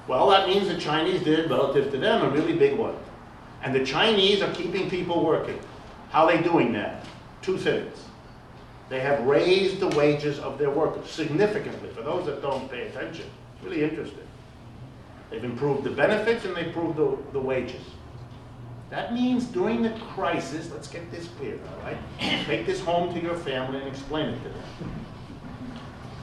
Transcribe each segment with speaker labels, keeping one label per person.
Speaker 1: Well, that means the Chinese did, relative to them, a really big one. And the Chinese are keeping people working. How are they doing that? Two things. They have raised the wages of their workers significantly. For those that don't pay attention, it's really interesting. They've improved the benefits and they've improved the wages. That means during the crisis, let's get this clear, all right? Take this home to your family and explain it to them.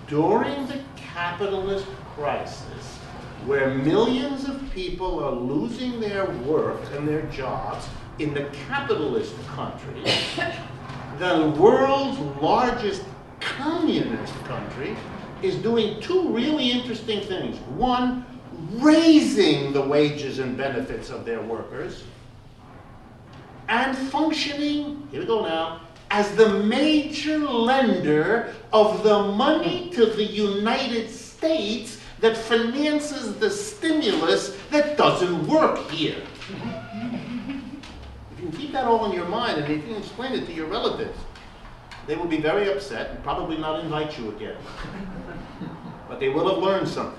Speaker 1: During the capitalist crisis, where millions of people are losing their work and their jobs in the capitalist country, the world's largest communist country is doing two really interesting things. One, raising the wages and benefits of their workers, and functioning, here we go now, as the major lender of the money to the United States that finances the stimulus that doesn't work here. If you can keep that all in your mind and if you can explain it to your relatives, they will be very upset and probably not invite you again. But they will have learned something.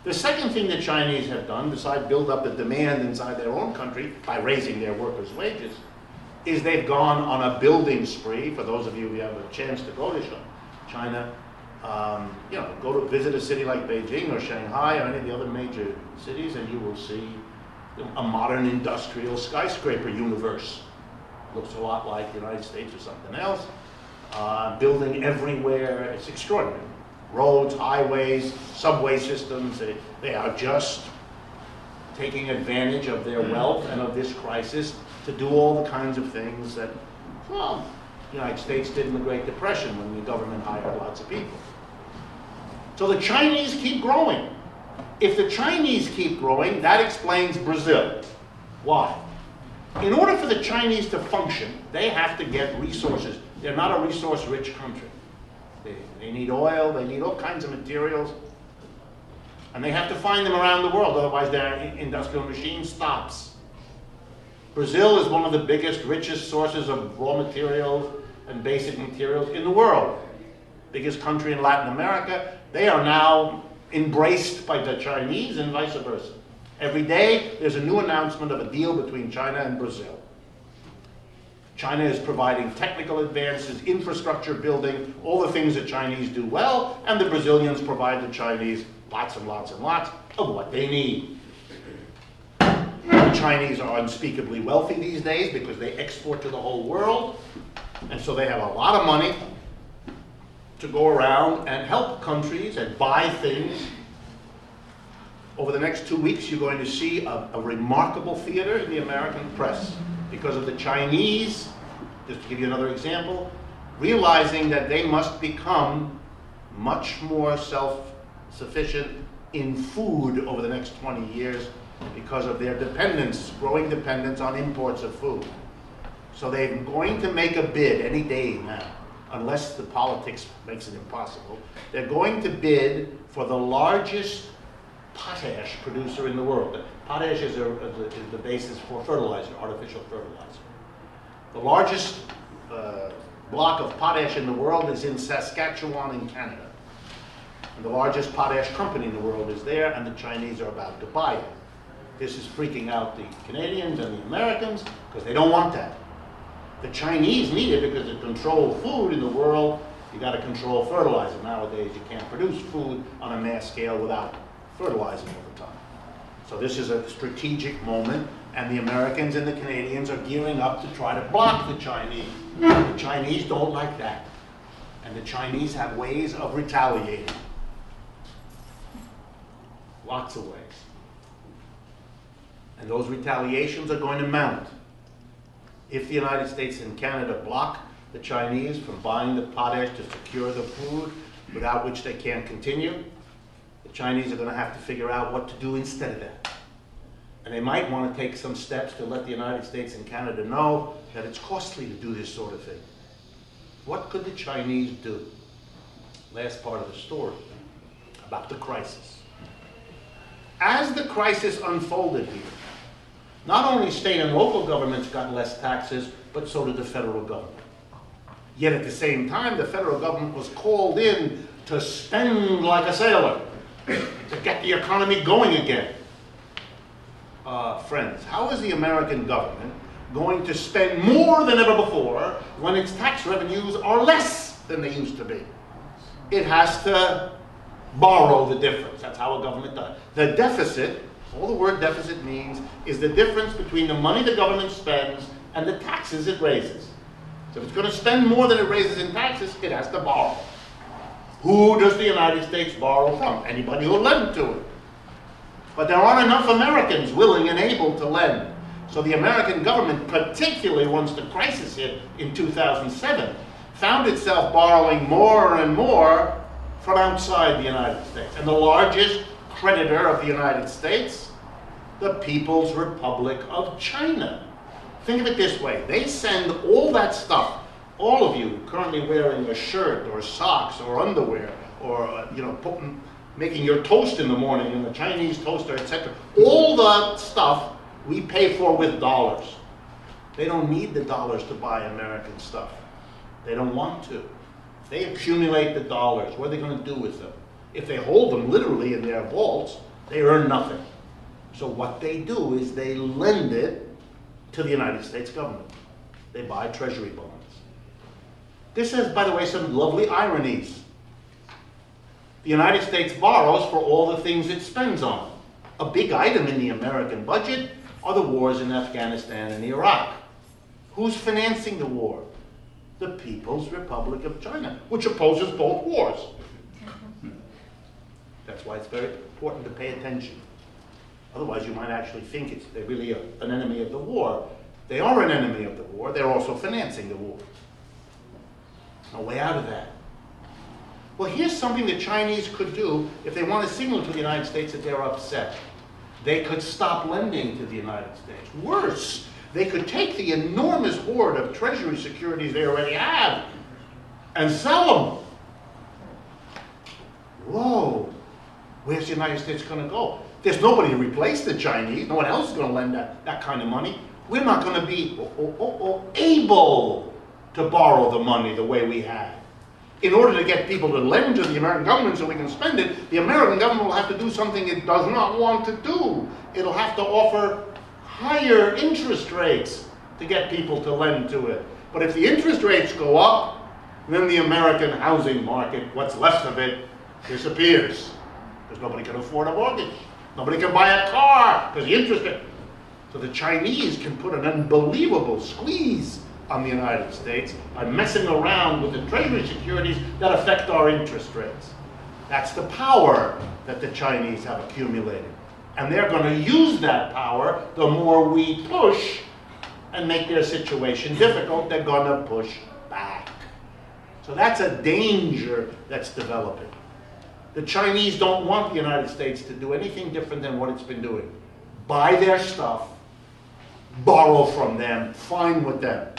Speaker 1: The second thing the Chinese have done, besides build up the demand inside their own country by raising their workers' wages, is they've gone on a building spree. For those of you who have a chance to go to China, go to visit a city like Beijing or Shanghai or any of the other major cities, and you will see a modern industrial skyscraper universe. Looks a lot like the United States or something else. Building everywhere. It's extraordinary. Roads, highways, subway systems, they are just taking advantage of their wealth and of this crisis to do all the kinds of things that, well, the United States did in the Great Depression when the government hired lots of people. So the Chinese keep growing. If the Chinese keep growing, that explains Brazil. Why? In order for the Chinese to function, they have to get resources. They're not a resource-rich country. They need oil, they need all kinds of materials, and they have to find them around the world, otherwise their industrial machine stops. Brazil is one of the biggest, richest sources of raw materials and basic materials in the world. Biggest country in Latin America. They are now embraced by the Chinese and vice versa. Every day there's a new announcement of a deal between China and Brazil. China is providing technical advances, infrastructure building, all the things that Chinese do well, and the Brazilians provide the Chinese lots and lots and lots of what they need. The Chinese are unspeakably wealthy these days because they export to the whole world, and so they have a lot of money to go around and help countries and buy things. Over the next 2 weeks, you're going to see a remarkable theater in the American press because of the Chinese, just to give you another example, realizing that they must become much more self-sufficient in food over the next 20 years because of their dependence, growing dependence on imports of food. So they're going to make a bid any day now, unless the politics makes it impossible. They're going to bid for the largest potash producer in the world. Potash is the basis for fertilizer, artificial fertilizer. The largest block of potash in the world is in Saskatchewan in Canada. And the largest potash company in the world is there, and the Chinese are about to buy it. This is freaking out the Canadians and the Americans because they don't want that. The Chinese need it because to control food in the world, you got to control fertilizer. Nowadays, you can't produce food on a mass scale without fertilizing all the time. So this is a strategic moment, and the Americans and the Canadians are gearing up to try to block the Chinese. The Chinese don't like that, and the Chinese have ways of retaliating. Lots of ways. And those retaliations are going to mount. If the United States and Canada block the Chinese from buying the potash to secure the food, without which they can't continue, the Chinese are going to have to figure out what to do instead of that. And they might want to take some steps to let the United States and Canada know that it's costly to do this sort of thing. What could the Chinese do? Last part of the story about the crisis. As the crisis unfolded here, not only state and local governments got less taxes, but so did the federal government. Yet at the same time, the federal government was called in to spend like a sailor. to get the economy going again. Friends, how is the American government going to spend more than ever before when its tax revenues are less than they used to be? It has to borrow the difference. That's how a government does. The deficit, all the word deficit means, is the difference between the money the government spends and the taxes it raises. So if it's going to spend more than it raises in taxes, it has to borrow. Who does the United States borrow from? Anybody who'll lend to it. But there aren't enough Americans willing and able to lend. So the American government, particularly once the crisis hit in 2007, found itself borrowing more and more from outside the United States. And the largest creditor of the United States, the People's Republic of China. Think of it this way. They send all that stuff, all of you currently wearing a shirt or socks or underwear or making your toast in the morning in the Chinese toaster, etc. All the stuff we pay for with dollars. They don't need the dollars to buy American stuff. They don't want to. They accumulate the dollars. What are they going to do with them? If they hold them literally in their vaults, they earn nothing. So what they do is they lend it to the United States government. They buy treasury bonds. This has, by the way, some lovely ironies. The United States borrows for all the things it spends on. A big item in the American budget are the wars in Afghanistan and Iraq. Who's financing the war? The People's Republic of China, which opposes both wars. That's why it's very important to pay attention. Otherwise, you might actually think they're really an enemy of the war. They are an enemy of the war. They're also financing the war. No way out of that. Well, here's something the Chinese could do if they want to signal to the United States that they're upset. They could stop lending to the United States. Worse, they could take the enormous hoard of treasury securities they already have and sell them. Whoa, where's the United States going to go? There's nobody to replace the Chinese. No one else is going to lend that kind of money. We're not going to be able to borrow the money the way we have. In order to get people to lend to the American government so we can spend it, the American government will have to do something it does not want to do. It'll have to offer higher interest rates to get people to lend to it. But if the interest rates go up, then the American housing market, what's left of it, disappears. Because nobody can afford a mortgage. Nobody can buy a car because the interest rate. So the Chinese can put an unbelievable squeeze on the United States by messing around with the treasury securities that affect our interest rates. That's the power that the Chinese have accumulated. And they're going to use that power the more we push and make their situation difficult. They're going to push back. So that's a danger that's developing. The Chinese don't want the United States to do anything different than what it's been doing. Buy their stuff, borrow from them, fine with them.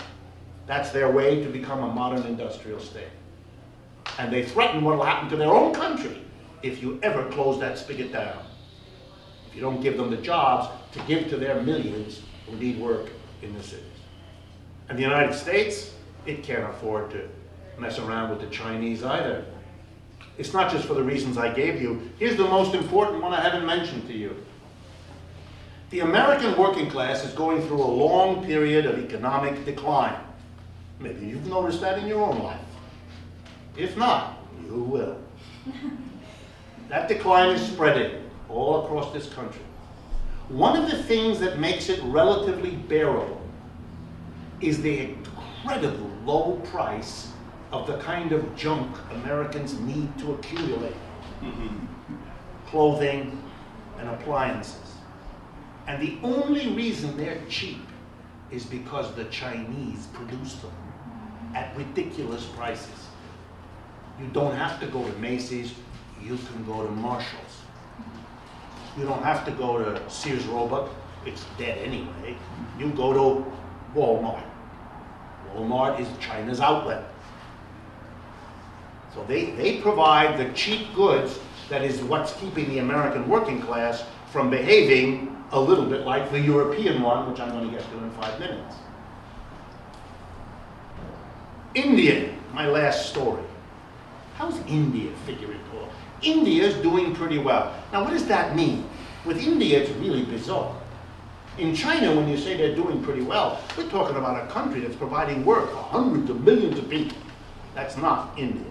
Speaker 1: That's their way to become a modern industrial state. And they threaten what will happen to their own country if you ever close that spigot down. If you don't give them the jobs to give to their millions who need work in the cities. And the United States, it can't afford to mess around with the Chinese either. It's not just for the reasons I gave you. Here's the most important one I haven't mentioned to you. The American working class is going through a long period of economic decline. Maybe you've noticed that in your own life. If not, you will. That decline is spreading all across this country. One of the things that makes it relatively bearable is the incredible low price of the kind of junk Americans need to accumulate. Clothing and appliances. And the only reason they're cheap is because the Chinese produce them at ridiculous prices. You don't have to go to Macy's, you can go to Marshall's. You don't have to go to Sears Roebuck, it's dead anyway. You go to Walmart. Walmart is China's outlet. So they provide the cheap goods that is what's keeping the American working class from behaving a little bit like the European one, which I'm going to get to in 5 minutes. India, my last story. How's India figuring? India's doing pretty well. Now, what does that mean? With India, it's really bizarre. In China, when you say they're doing pretty well, we're talking about a country that's providing work for hundreds of millions of people. That's not India.